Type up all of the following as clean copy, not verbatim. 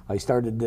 I started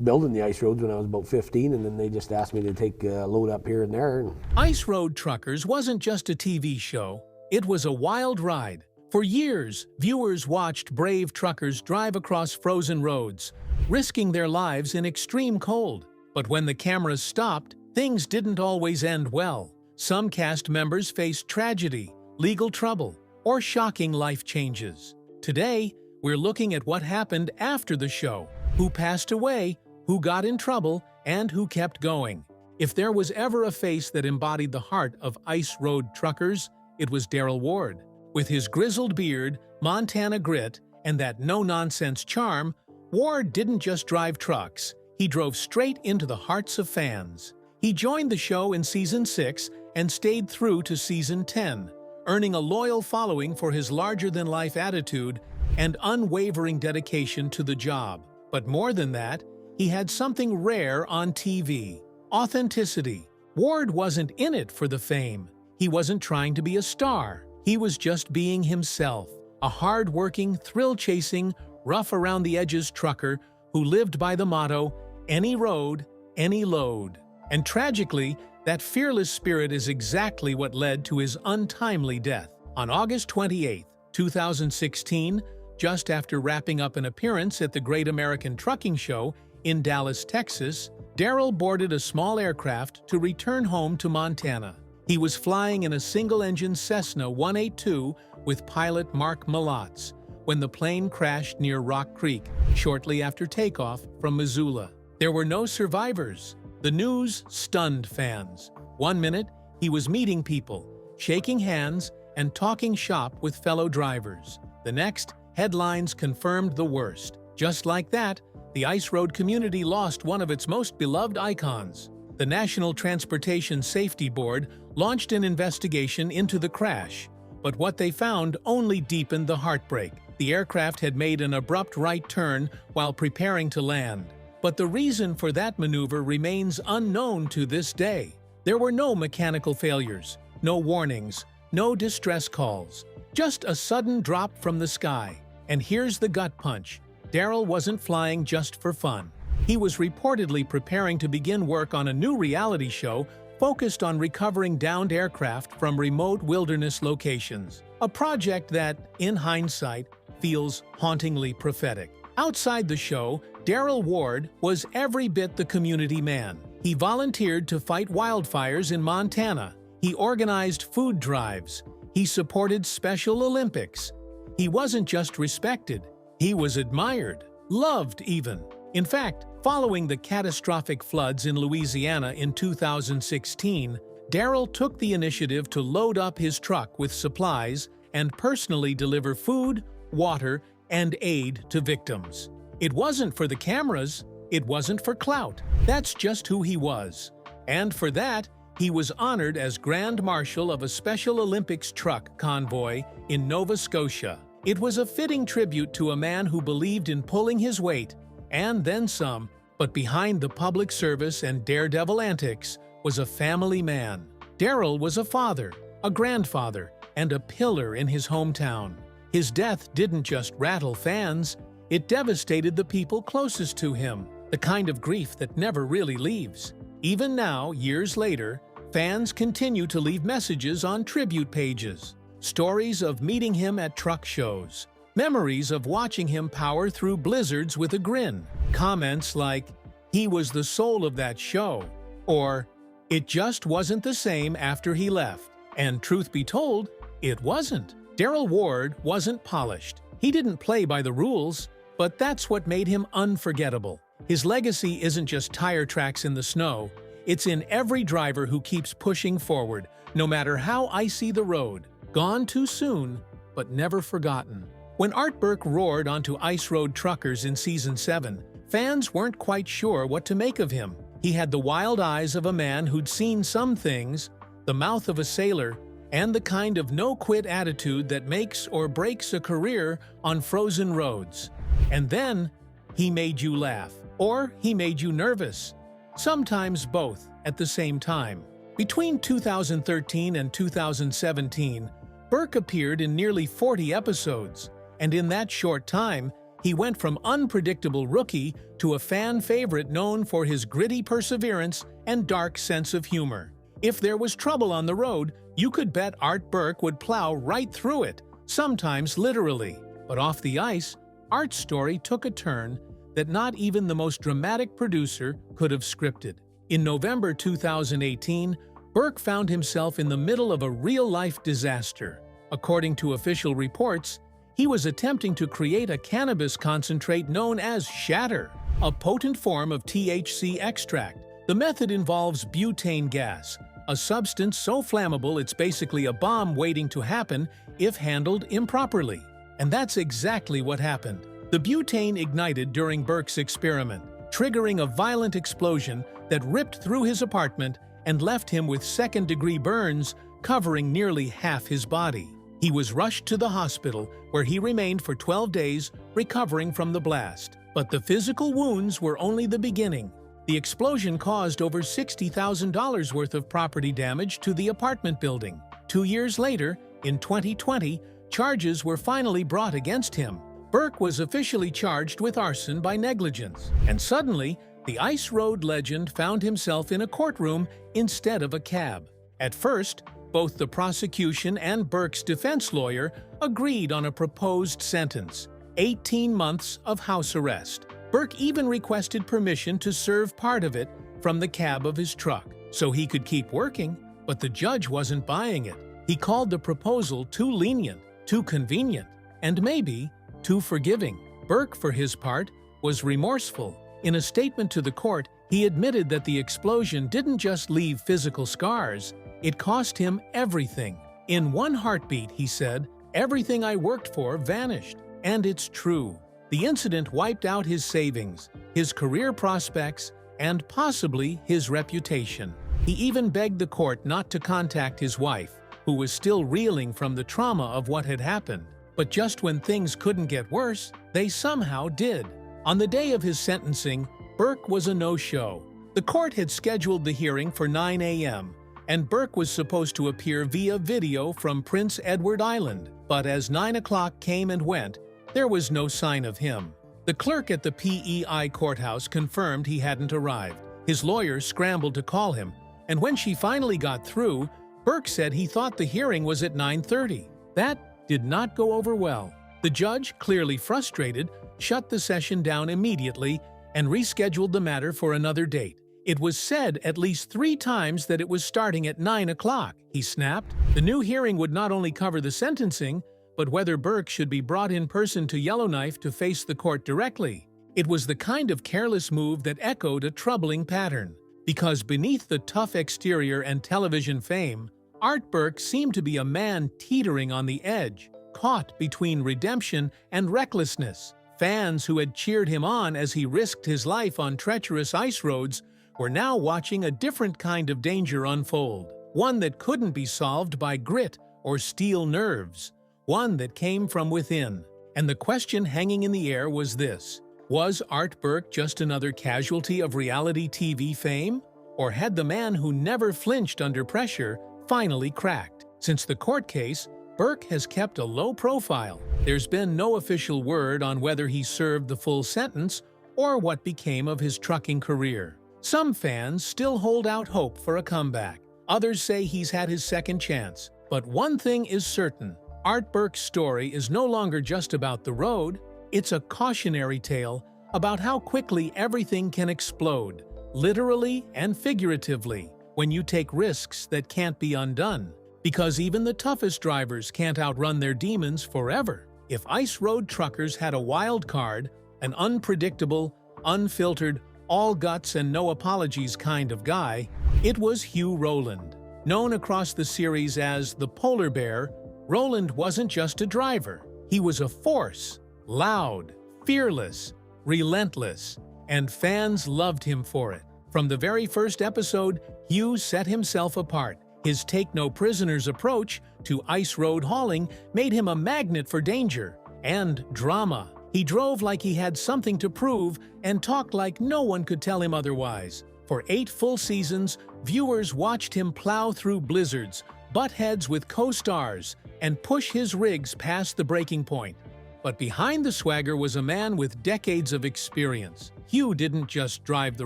building the ice roads when I was about 15, and then they just asked me to take a load up here and there. Ice Road Truckers wasn't just a TV show, it was a wild ride. For years, viewers watched brave truckers drive across frozen roads, risking their lives in extreme cold. But when the cameras stopped, things didn't always end well. Some cast members faced tragedy, legal trouble, or shocking life changes. Today, we're looking at what happened after the show, who passed away, who got in trouble, and who kept going. If there was ever a face that embodied the heart of Ice Road Truckers, it was Daryl Ward. With his grizzled beard, Montana grit, and that no-nonsense charm, Ward didn't just drive trucks, he drove straight into the hearts of fans. He joined the show in Season 6 and stayed through to Season 10, earning a loyal following for his larger-than-life attitude and unwavering dedication to the job. But more than that, he had something rare on TV: authenticity. Ward wasn't in it for the fame. He wasn't trying to be a star. He was just being himself, a hard-working, thrill-chasing, rough-around-the-edges trucker who lived by the motto, "Any road, any load." And tragically, that fearless spirit is exactly what led to his untimely death. On August 28, 2016, just after wrapping up an appearance at the Great American Trucking Show in Dallas, Texas, Daryl boarded a small aircraft to return home to Montana. He was flying in a single-engine Cessna 182 with pilot Mark Malotz when the plane crashed near Rock Creek shortly after takeoff from Missoula. There were no survivors. The news stunned fans. One minute, he was meeting people, shaking hands, and talking shop with fellow drivers. The next, headlines confirmed the worst. Just like that, the Ice Road community lost one of its most beloved icons. The National Transportation Safety Board launched an investigation into the crash, but what they found only deepened the heartbreak. The aircraft had made an abrupt right turn while preparing to land. But the reason for that maneuver remains unknown to this day. There were no mechanical failures, no warnings, no distress calls, just a sudden drop from the sky. And here's the gut punch: Daryl wasn't flying just for fun. He was reportedly preparing to begin work on a new reality show focused on recovering downed aircraft from remote wilderness locations. A project that, in hindsight, feels hauntingly prophetic. Outside the show, Daryl Ward was every bit the community man. He volunteered to fight wildfires in Montana. He organized food drives. He supported Special Olympics. He wasn't just respected, he was admired, loved even. In fact, following the catastrophic floods in Louisiana in 2016, Daryl took the initiative to load up his truck with supplies and personally deliver food, water, and aid to victims. It wasn't for the cameras, it wasn't for clout. That's just who he was. And for that, he was honored as Grand Marshal of a Special Olympics truck convoy in Nova Scotia. It was a fitting tribute to a man who believed in pulling his weight, and then some, but behind the public service and daredevil antics was a family man. Daryl was a father, a grandfather, and a pillar in his hometown. His death didn't just rattle fans, it devastated the people closest to him, the kind of grief that never really leaves. Even now, years later, fans continue to leave messages on tribute pages, stories of meeting him at truck shows, memories of watching him power through blizzards with a grin, comments like, "He was the soul of that show," or "It just wasn't the same after he left." And truth be told, it wasn't. Daryl Ward wasn't polished. He didn't play by the rules, but that's what made him unforgettable. His legacy isn't just tire tracks in the snow, it's in every driver who keeps pushing forward, no matter how icy the road. Gone too soon, but never forgotten. When Art Burke roared onto Ice Road Truckers in Season 7, fans weren't quite sure what to make of him. He had the wild eyes of a man who'd seen some things, the mouth of a sailor, and the kind of no-quit attitude that makes or breaks a career on frozen roads. And then, he made you laugh, or he made you nervous. Sometimes both at the same time. Between 2013 and 2017, Burke appeared in nearly 40 episodes, and in that short time, He went from unpredictable rookie to a fan favorite known for his gritty perseverance and dark sense of humor. If there was trouble on the road, you could bet Art Burke would plow right through it, sometimes literally. But off the ice, Art's story took a turn that not even the most dramatic producer could have scripted. In November 2018, Burke found himself in the middle of a real-life disaster. According to official reports, he was attempting to create a cannabis concentrate known as shatter, a potent form of THC extract. The method involves butane gas, a substance so flammable it's basically a bomb waiting to happen if handled improperly. And that's exactly what happened. The butane ignited during Burke's experiment, triggering a violent explosion that ripped through his apartment and left him with second-degree burns covering nearly half his body. He was rushed to the hospital, where he remained for 12 days, recovering from the blast. But the physical wounds were only the beginning. The explosion caused over $60,000 worth of property damage to the apartment building. 2 years later, in 2020, charges were finally brought against him. Burke was officially charged with arson by negligence. And suddenly, the Ice Road legend found himself in a courtroom instead of a cab. At first, both the prosecution and Burke's defense lawyer agreed on a proposed sentence: 18 months of house arrest. Burke even requested permission to serve part of it from the cab of his truck, so he could keep working, but the judge wasn't buying it. He called the proposal too lenient, too convenient, and maybe too forgiving. Burke, for his part, was remorseful. In a statement to the court, he admitted that the explosion didn't just leave physical scars, it cost him everything. In one heartbeat, he said, "Everything I worked for vanished." And it's true. The incident wiped out his savings, his career prospects, and possibly his reputation. He even begged the court not to contact his wife, who was still reeling from the trauma of what had happened. But just when things couldn't get worse, they somehow did. On the day of his sentencing, Burke was a no-show. The court had scheduled the hearing for 9 a.m., and Burke was supposed to appear via video from Prince Edward Island. But as 9 o'clock came and went, there was no sign of him. The clerk at the PEI courthouse confirmed he hadn't arrived. His lawyer scrambled to call him, and when she finally got through, Burke said he thought the hearing was at 9:30. That did not go over well. The judge, clearly frustrated, shut the session down immediately and rescheduled the matter for another date. It was said at least 3 times that it was starting at 9 o'clock, he snapped. The new hearing would not only cover the sentencing, but whether Burke should be brought in person to Yellowknife to face the court directly. It was the kind of careless move that echoed a troubling pattern. Because beneath the tough exterior and television fame, Art Burke seemed to be a man teetering on the edge, caught between redemption and recklessness. Fans who had cheered him on as he risked his life on treacherous ice roads were now watching a different kind of danger unfold, one that couldn't be solved by grit or steel nerves, one that came from within. And the question hanging in the air was this: was Art Burke just another casualty of reality TV fame? Or had the man who never flinched under pressure finally cracked? Since the court case, Burke has kept a low profile. There's been no official word on whether he served the full sentence or what became of his trucking career. Some fans still hold out hope for a comeback. Others say he's had his second chance. But one thing is certain: Art Burke's story is no longer just about the road. It's a cautionary tale about how quickly everything can explode, literally and figuratively, when you take risks that can't be undone. Because even the toughest drivers can't outrun their demons forever. If Ice Road truckers had a wild card, an unpredictable, unfiltered, all guts and no apologies kind of guy, it was Hugh Roland. Known across the series as the Polar Bear, Roland wasn't just a driver. He was a force, loud, fearless, relentless, and fans loved him for it. From the very first episode, Hugh set himself apart. His take-no-prisoners approach to ice road hauling made him a magnet for danger and drama. He drove like he had something to prove and talked like no one could tell him otherwise. For 8 full seasons, viewers watched him plow through blizzards, butt heads with co-stars, and push his rigs past the breaking point. But behind the swagger was a man with decades of experience. Hugh didn't just drive the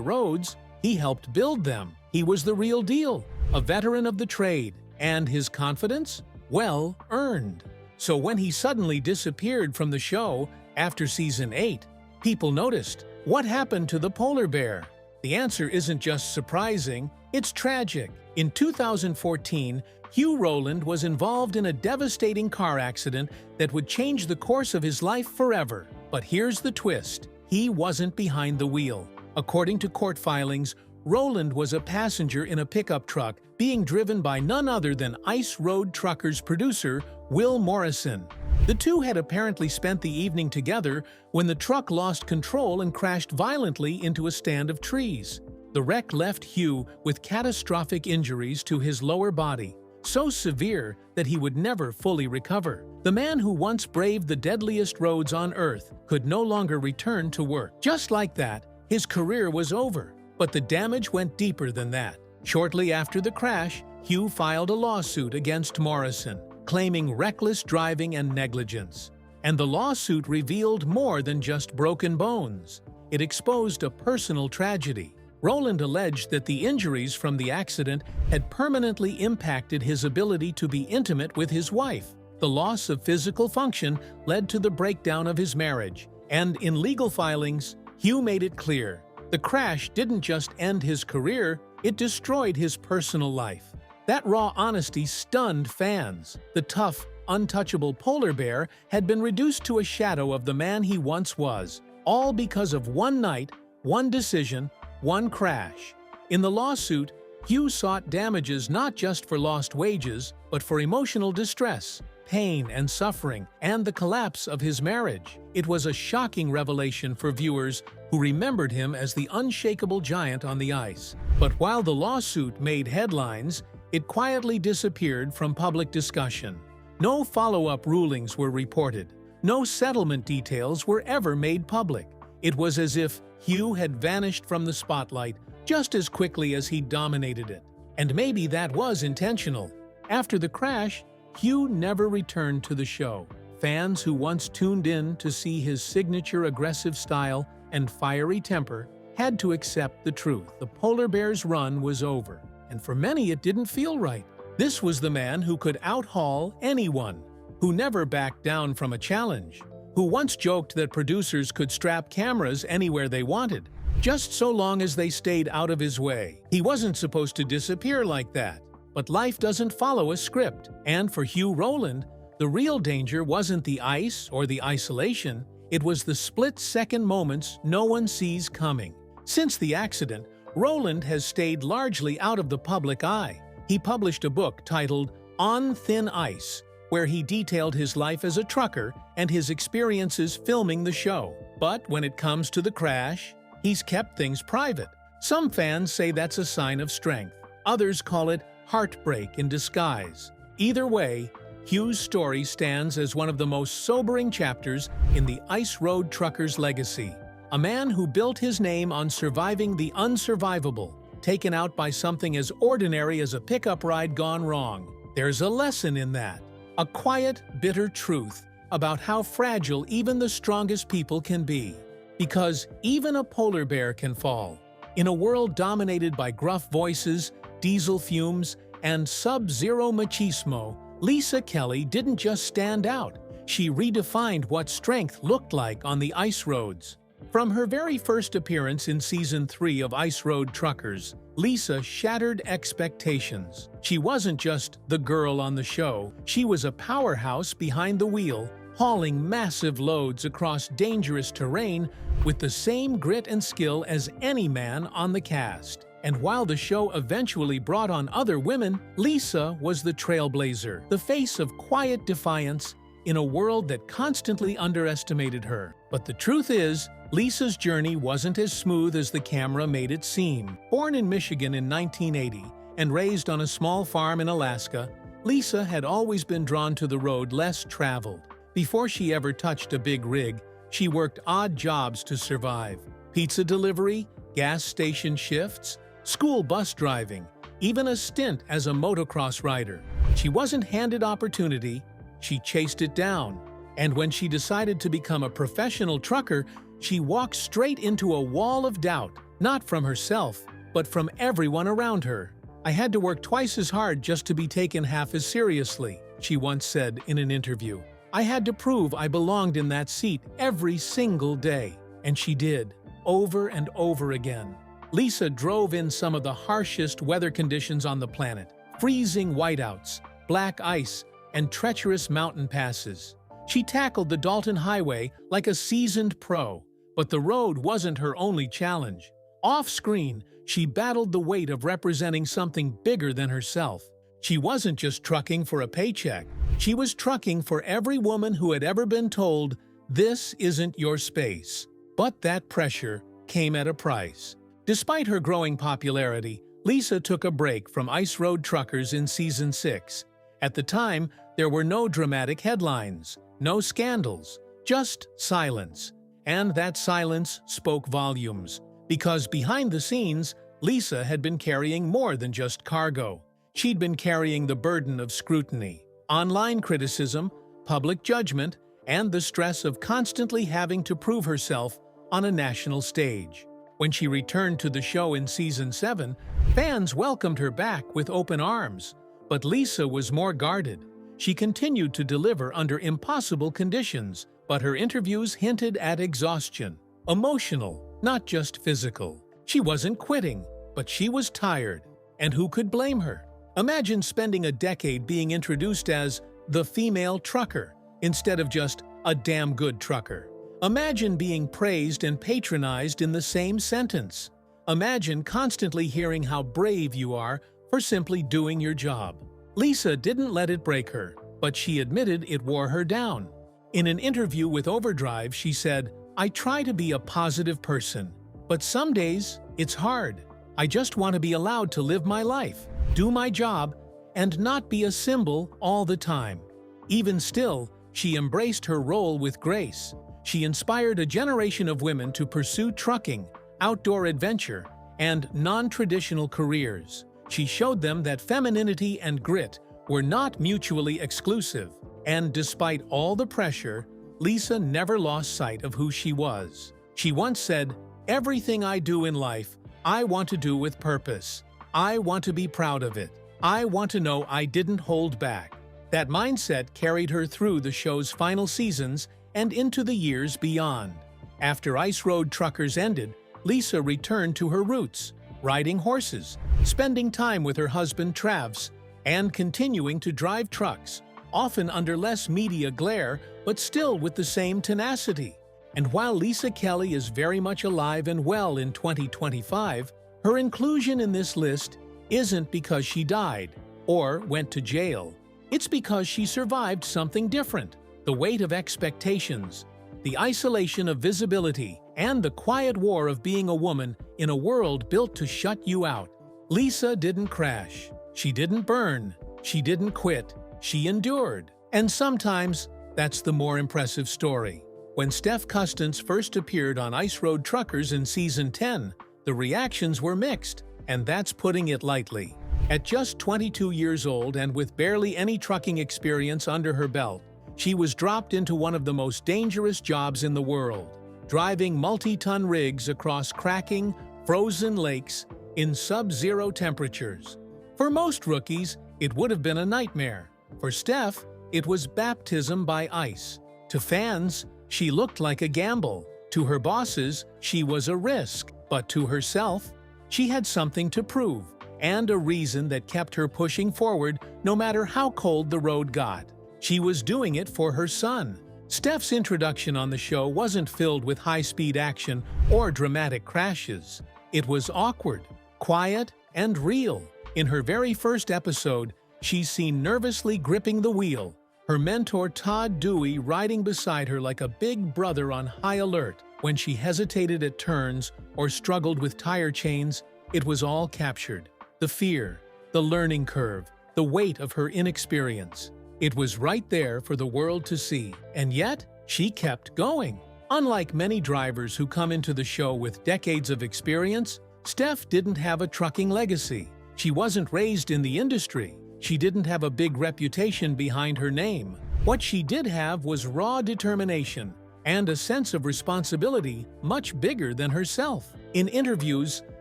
roads, he helped build them. He was the real deal, a veteran of the trade, and his confidence? Well earned. So when he suddenly disappeared from the show after season 8, people noticed. What happened to the polar bear? The answer isn't just surprising, it's tragic. In 2014, Hugh Roland was involved in a devastating car accident that would change the course of his life forever. But here's the twist. He wasn't behind the wheel. According to court filings, Roland was a passenger in a pickup truck being driven by none other than Ice Road Truckers producer Will Morrison. The two had apparently spent the evening together when the truck lost control and crashed violently into a stand of trees. The wreck left Hugh with catastrophic injuries to his lower body, so severe that he would never fully recover. The man who once braved the deadliest roads on Earth could no longer return to work. Just like that, his career was over. But the damage went deeper than that. Shortly after the crash, Hugh filed a lawsuit against Morrison, claiming reckless driving and negligence. And the lawsuit revealed more than just broken bones. It exposed a personal tragedy. Roland alleged that the injuries from the accident had permanently impacted his ability to be intimate with his wife. The loss of physical function led to the breakdown of his marriage, and in legal filings, Hugh made it clear. The crash didn't just end his career, it destroyed his personal life. That raw honesty stunned fans. The tough, untouchable polar bear had been reduced to a shadow of the man he once was, all because of one night, one decision, one crash. In the lawsuit, Hugh sought damages not just for lost wages, but for emotional distress, pain and suffering, and the collapse of his marriage. It was a shocking revelation for viewers who remembered him as the unshakable giant on the ice. But while the lawsuit made headlines, it quietly disappeared from public discussion. No follow-up rulings were reported. No settlement details were ever made public. It was as if Hugh had vanished from the spotlight just as quickly as he dominated it. And maybe that was intentional. After the crash, Hugh never returned to the show. Fans who once tuned in to see his signature aggressive style and fiery temper had to accept the truth. The polar bear's run was over, and for many it didn't feel right. This was the man who could outhaul anyone, who never backed down from a challenge, who once joked that producers could strap cameras anywhere they wanted, just so long as they stayed out of his way. He wasn't supposed to disappear like that. But life doesn't follow a script, and for Hugh Roland, the real danger wasn't the ice or the isolation, it was the split-second moments no one sees coming. Since the accident, Roland has stayed largely out of the public eye. He published a book titled On Thin Ice, where he detailed his life as a trucker and his experiences filming the show. But when it comes to the crash, he's kept things private. Some fans say that's a sign of strength. Others call it heartbreak in disguise. Either way, Hugh's story stands as one of the most sobering chapters in the Ice Road Trucker's legacy. A man who built his name on surviving the unsurvivable, taken out by something as ordinary as a pickup ride gone wrong. There's a lesson in that. A quiet, bitter truth about how fragile even the strongest people can be. Because even a polar bear can fall. In a world dominated by gruff voices, diesel fumes, and sub-zero machismo, Lisa Kelly didn't just stand out. She redefined what strength looked like on the ice roads. From her very first appearance in Season 3 of Ice Road Truckers, Lisa shattered expectations. She wasn't just the girl on the show, she was a powerhouse behind the wheel, hauling massive loads across dangerous terrain with the same grit and skill as any man on the cast. And while the show eventually brought on other women, Lisa was the trailblazer, the face of quiet defiance in a world that constantly underestimated her. But the truth is, Lisa's journey wasn't as smooth as the camera made it seem. Born in Michigan in 1980 and raised on a small farm in Alaska, Lisa had always been drawn to the road less traveled. Before she ever touched a big rig, she worked odd jobs to survive. Pizza delivery, gas station shifts, school bus driving, even a stint as a motocross rider. She wasn't handed opportunity, she chased it down. And when she decided to become a professional trucker, she walked straight into a wall of doubt, not from herself, but from everyone around her. "I had to work twice as hard just to be taken half as seriously," she once said in an interview. "I had to prove I belonged in that seat every single day." And she did, over and over again. Lisa drove in some of the harshest weather conditions on the planet: freezing whiteouts, black ice, and treacherous mountain passes. She tackled the Dalton Highway like a seasoned pro, but the road wasn't her only challenge. Off-screen, she battled the weight of representing something bigger than herself. She wasn't just trucking for a paycheck. She was trucking for every woman who had ever been told, "This isn't your space." But that pressure came at a price. Despite her growing popularity, Lisa took a break from Ice Road Truckers in Season 6. At the time, there were no dramatic headlines, no scandals, just silence. And that silence spoke volumes, because behind the scenes, Lisa had been carrying more than just cargo. She'd been carrying the burden of scrutiny, online criticism, public judgment, and the stress of constantly having to prove herself on a national stage. When she returned to the show in Season 7, fans welcomed her back with open arms. But Lisa was more guarded. She continued to deliver under impossible conditions, but her interviews hinted at exhaustion. Emotional, not just physical. She wasn't quitting, but she was tired. And who could blame her? Imagine spending a decade being introduced as the female trucker, instead of just a damn good trucker. Imagine being praised and patronized in the same sentence. Imagine constantly hearing how brave you are for simply doing your job. Lisa didn't let it break her, but she admitted it wore her down. In an interview with Overdrive, she said, "I try to be a positive person, but some days it's hard. I just want to be allowed to live my life, do my job, and not be a symbol all the time." Even still, she embraced her role with grace. She inspired a generation of women to pursue trucking, outdoor adventure, and non-traditional careers. She showed them that femininity and grit were not mutually exclusive. And despite all the pressure, Lisa never lost sight of who she was. She once said, "Everything I do in life, I want to do with purpose. I want to be proud of it. I want to know I didn't hold back." That mindset carried her through the show's final seasons and into the years beyond. After Ice Road Truckers ended, Lisa returned to her roots, riding horses, spending time with her husband Travs, and continuing to drive trucks, often under less media glare, but still with the same tenacity. And while Lisa Kelly is very much alive and well in 2025, her inclusion in this list isn't because she died or went to jail. It's because she survived something different: the weight of expectations, the isolation of visibility, and the quiet war of being a woman in a world built to shut you out. Lisa didn't crash. She didn't burn. She didn't quit. She endured. And sometimes, that's the more impressive story. When Steph Custance first appeared on Ice Road Truckers in Season 10, the reactions were mixed, and that's putting it lightly. At just 22 years old and with barely any trucking experience under her belt, she was dropped into one of the most dangerous jobs in the world, driving multi-ton rigs across cracking, frozen lakes in sub-zero temperatures. For most rookies, it would have been a nightmare. For Steph, it was baptism by ice. To fans, she looked like a gamble. To her bosses, she was a risk. But to herself, she had something to prove, and a reason that kept her pushing forward no matter how cold the road got. She was doing it for her son. Steph's introduction on the show wasn't filled with high-speed action or dramatic crashes. It was awkward, quiet, and real. In her very first episode, she's seen nervously gripping the wheel, her mentor Todd Dewey riding beside her like a big brother on high alert. When she hesitated at turns or struggled with tire chains, it was all captured. The fear, the learning curve, the weight of her inexperience. It was right there for the world to see, and yet she kept going. Unlike many drivers who come into the show with decades of experience, Steph didn't have a trucking legacy. She wasn't raised in the industry. She didn't have a big reputation behind her name. What she did have was raw determination and a sense of responsibility much bigger than herself. In interviews,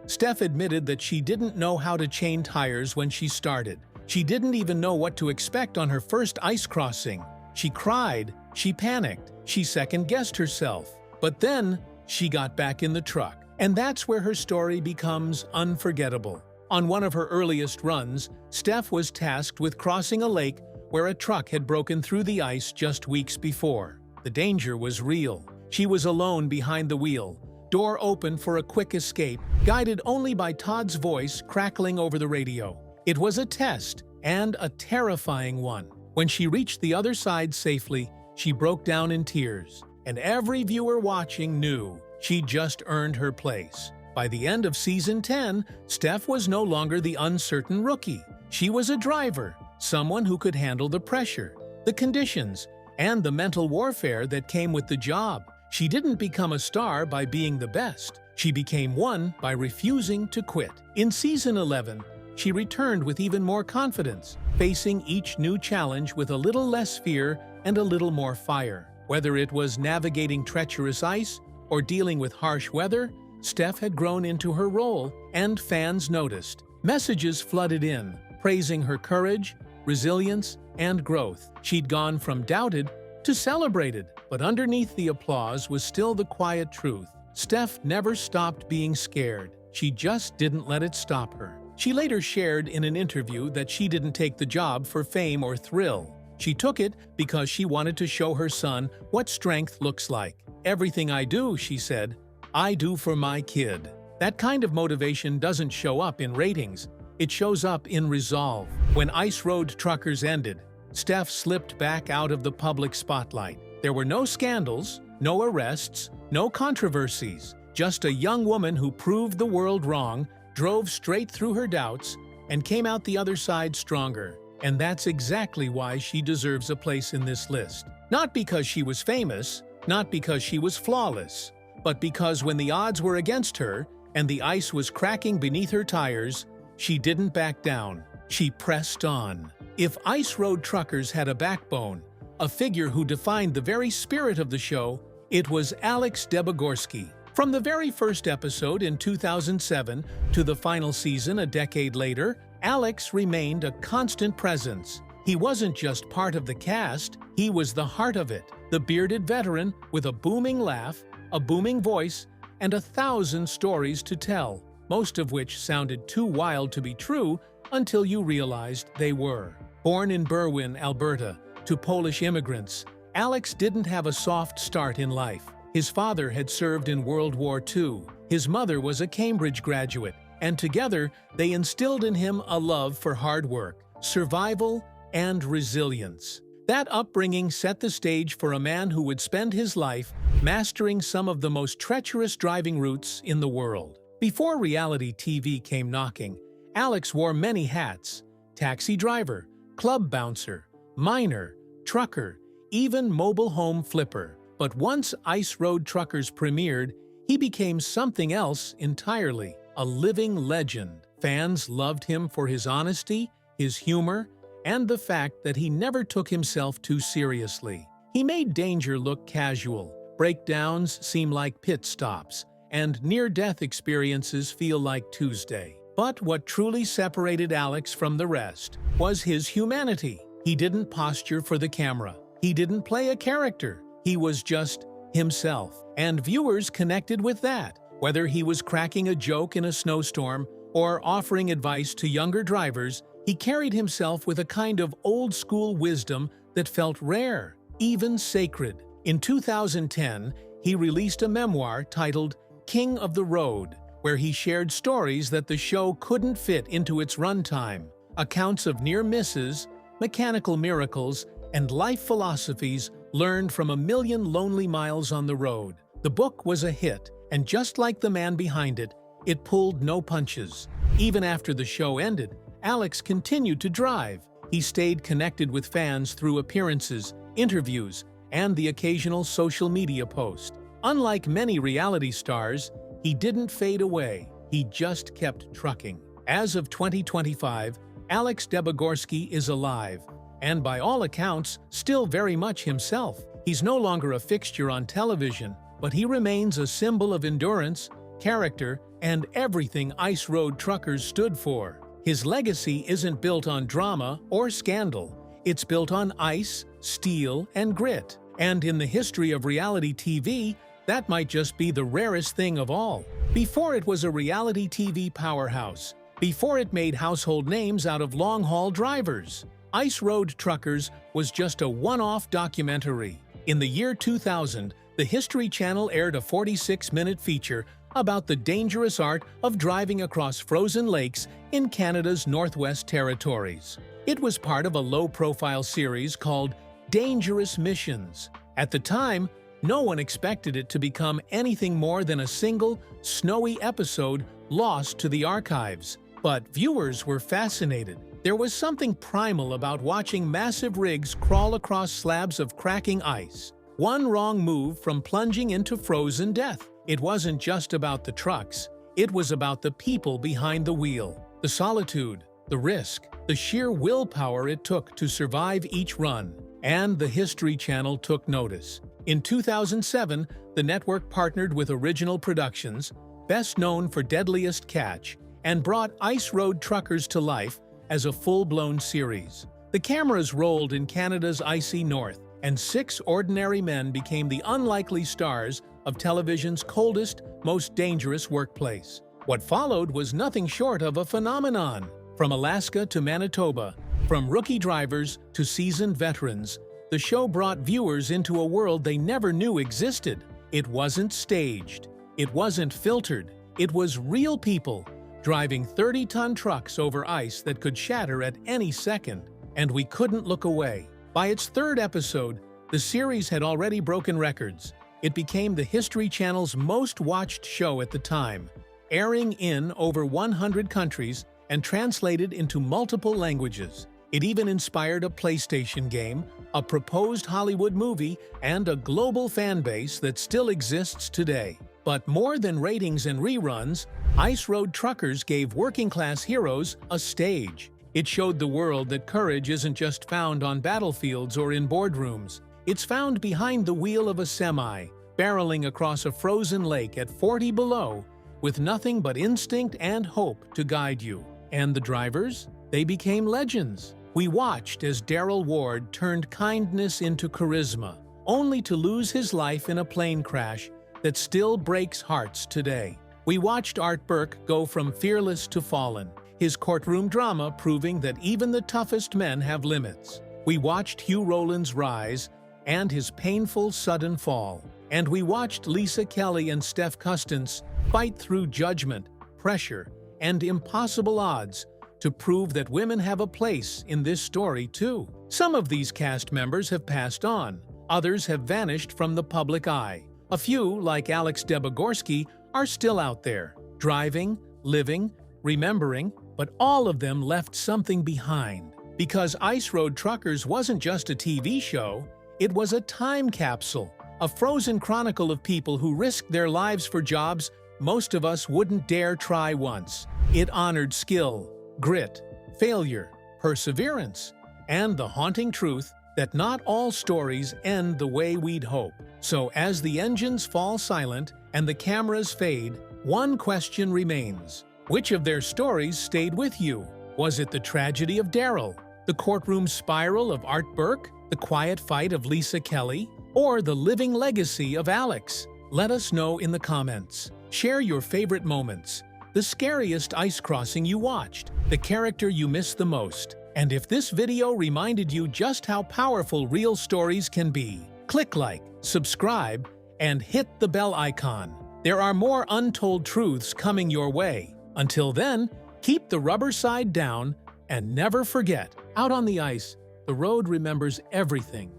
Steph admitted that she didn't know how to chain tires when she started. She didn't even know what to expect on her first ice crossing. She cried, she panicked, she second-guessed herself. But then, she got back in the truck. And that's where her story becomes unforgettable. On one of her earliest runs, Steph was tasked with crossing a lake where a truck had broken through the ice just weeks before. The danger was real. She was alone behind the wheel, door open for a quick escape, guided only by Todd's voice crackling over the radio. It was a test, and a terrifying one. When she reached the other side safely, she broke down in tears, and every viewer watching knew she'd just earned her place. By the end of Season 10, Steph was no longer the uncertain rookie. She was a driver, someone who could handle the pressure, the conditions, and the mental warfare that came with the job. She didn't become a star by being the best. She became one by refusing to quit. In Season 11, she returned with even more confidence, facing each new challenge with a little less fear and a little more fire. Whether it was navigating treacherous ice or dealing with harsh weather, Steph had grown into her role, and fans noticed. Messages flooded in, praising her courage, resilience, and growth. She'd gone from doubted to celebrated, but underneath the applause was still the quiet truth. Steph never stopped being scared. She just didn't let it stop her. She later shared in an interview that she didn't take the job for fame or thrill. She took it because she wanted to show her son what strength looks like. "Everything I do," she said, "I do for my kid." That kind of motivation doesn't show up in ratings. It shows up in resolve. When Ice Road Truckers ended, Steph slipped back out of the public spotlight. There were no scandals, no arrests, no controversies. Just a young woman who proved the world wrong, drove straight through her doubts, and came out the other side stronger. And that's exactly why she deserves a place in this list. Not because she was famous, not because she was flawless, but because when the odds were against her and the ice was cracking beneath her tires, she didn't back down. She pressed on. If Ice Road Truckers had a backbone, a figure who defined the very spirit of the show, it was Alex Debogorski. From the very first episode in 2007 to the final season a decade later, Alex remained a constant presence. He wasn't just part of the cast, he was the heart of it. The bearded veteran with a booming laugh, a booming voice, and 1,000 stories to tell, most of which sounded too wild to be true until you realized they were. Born in Berwyn, Alberta, to Polish immigrants, Alex didn't have a soft start in life. His father had served in World War II. His mother was a Cambridge graduate, and together they instilled in him a love for hard work, survival, and resilience. That upbringing set the stage for a man who would spend his life mastering some of the most treacherous driving routes in the world. Before reality TV came knocking, Alex wore many hats: taxi driver, club bouncer, miner, trucker, even mobile home flipper. But once Ice Road Truckers premiered, he became something else entirely, a living legend. Fans loved him for his honesty, his humor, and the fact that he never took himself too seriously. He made danger look casual, breakdowns seem like pit stops, and near-death experiences feel like Tuesday. But what truly separated Alex from the rest was his humanity. He didn't posture for the camera. He didn't play a character. He was just himself. And viewers connected with that. Whether he was cracking a joke in a snowstorm or offering advice to younger drivers, he carried himself with a kind of old-school wisdom that felt rare, even sacred. In 2010, he released a memoir titled King of the Road, where he shared stories that the show couldn't fit into its runtime. Accounts of near misses, mechanical miracles, and life philosophies learned from 1,000,000 lonely miles on the road. The book was a hit, and just like the man behind it, it pulled no punches. Even after the show ended, Alex continued to drive. He stayed connected with fans through appearances, interviews, and the occasional social media post. Unlike many reality stars, he didn't fade away. He just kept trucking. As of 2025, Alex Debogorski is alive, and by all accounts, still very much himself. He's no longer a fixture on television, but he remains a symbol of endurance, character, and everything ice road truckers stood for. His legacy isn't built on drama or scandal. It's built on ice, steel, and grit. And in the history of reality TV, that might just be the rarest thing of all. Before it was a reality TV powerhouse, before it made household names out of long-haul drivers, Ice Road Truckers was just a one-off documentary. In the year 2000, the History Channel aired a 46-minute feature about the dangerous art of driving across frozen lakes in Canada's Northwest Territories. It was part of a low-profile series called Dangerous Missions. At the time, no one expected it to become anything more than a single, snowy episode lost to the archives. But viewers were fascinated. There was something primal about watching massive rigs crawl across slabs of cracking ice. One wrong move from plunging into frozen death. It wasn't just about the trucks. It was about the people behind the wheel. The solitude, the risk, the sheer willpower it took to survive each run. And the History Channel took notice. In 2007, the network partnered with Original Productions, best known for Deadliest Catch, and brought Ice Road Truckers to life as a full-blown series. The cameras rolled in Canada's icy north, and 6 ordinary men became the unlikely stars of television's coldest, most dangerous workplace. What followed was nothing short of a phenomenon. From Alaska to Manitoba, from rookie drivers to seasoned veterans, the show brought viewers into a world they never knew existed. It wasn't staged. It wasn't filtered. It was real people driving 30-ton trucks over ice that could shatter at any second. And we couldn't look away. By its 3rd episode, the series had already broken records. It became the History Channel's most-watched show at the time, airing in over 100 countries and translated into multiple languages. It even inspired a PlayStation game, a proposed Hollywood movie, and a global fan base that still exists today. But more than ratings and reruns, Ice Road Truckers gave working-class heroes a stage. It showed the world that courage isn't just found on battlefields or in boardrooms. It's found behind the wheel of a semi, barreling across a frozen lake at 40 below, with nothing but instinct and hope to guide you. And the drivers? They became legends. We watched as Daryl Ward turned kindness into charisma, only to lose his life in a plane crash that still breaks hearts today. We watched Burke go from fearless to fallen, his courtroom drama proving that even the toughest men have limits. We watched Hugh Roland's rise and his painful sudden fall. And we watched Lisa Kelly and Steph Custance fight through judgment, pressure, and impossible odds to prove that women have a place in this story too. Some of these cast members have passed on. Others have vanished from the public eye. A few, like Alex Debogorski, are still out there, driving, living, remembering, but all of them left something behind. Because Ice Road Truckers wasn't just a TV show, it was a time capsule, a frozen chronicle of people who risked their lives for jobs most of us wouldn't dare try once. It honored skill, grit, failure, perseverance, and the haunting truth that not all stories end the way we'd hope. So as the engines fall silent and the cameras fade, one question remains. Which of their stories stayed with you? Was it the tragedy of Daryl, the courtroom spiral of Burke, the quiet fight of Lisa Kelly, or the living legacy of Alex? Let us know in the comments. Share your favorite moments, the scariest ice crossing you watched, the character you missed the most. And if this video reminded you just how powerful real stories can be, click like, subscribe, and hit the bell icon. There are more untold truths coming your way. Until then, keep the rubber side down and never forget, out on the ice, the road remembers everything.